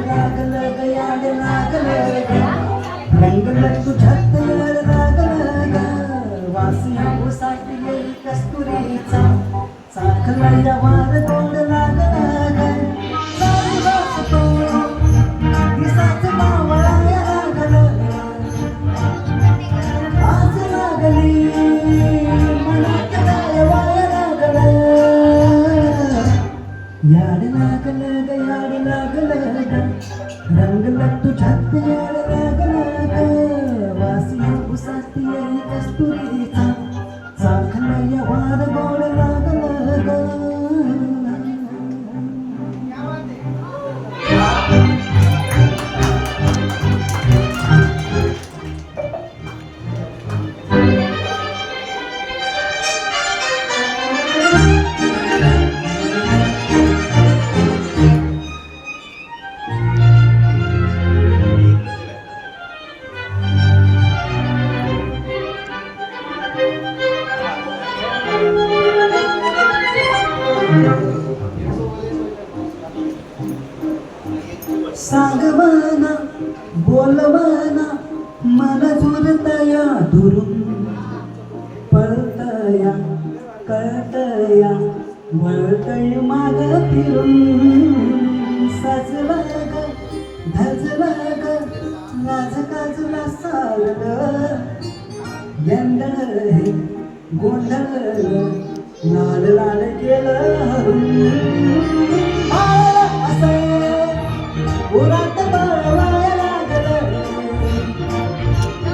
लागलं ग याड लागलं ग रंगलं तुझ्यात याड लागलं ग वासी उसाती येई कस्तुरीचा चाखला या वार गोड लागलं ग चालू वाजतो दिसाच मावळाया लागलं आज लागली मनात वाया लागलं याड लागलं ग याड लागलं ग रंगलं तुझ्यात याड लागलं ग वासी उसाती येई कस्तुरीचा चाखला या वार गोड लागलं ग सांगवाना बोलवाना मला जुरतया दुरून पळतया कळतया वळतय माग फिरून सजला ग धजला ग लाज काजला सारलं यंदळ हे गोंधळ लाल लाल केलं उरात बाळवाया लागलं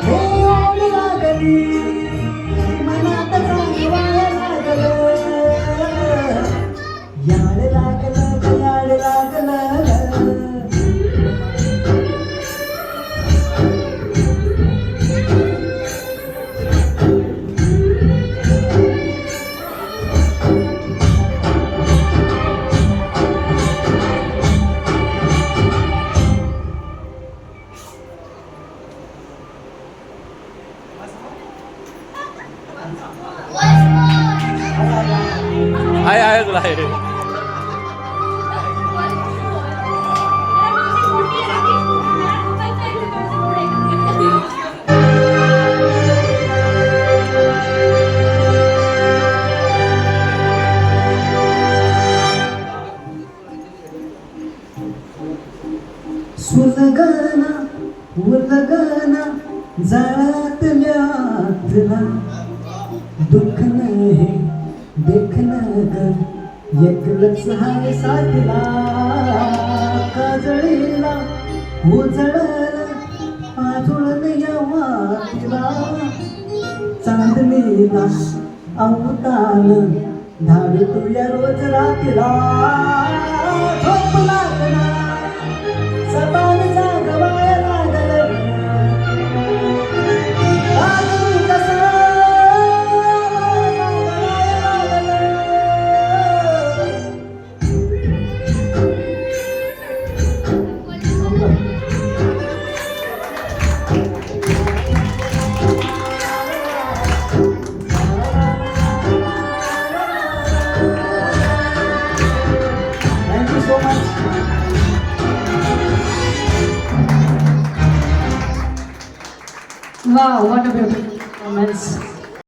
हे ओढ लागली मनात जागवाया लागलं याड लागलं ग याड लागलं आहे तुला आहे सुलगना उलगना जाळ्यातल्या तुला दुःख नाही देखणं ग एकलंच हाय साथीला काजळीला उजळला पाझुळण या वातीला चांदणीला अवतान धाड तुया रोज रातीला झोप लागना सबान जागवाया लागलं लागू कसं so much. Wow, what a beautiful performance.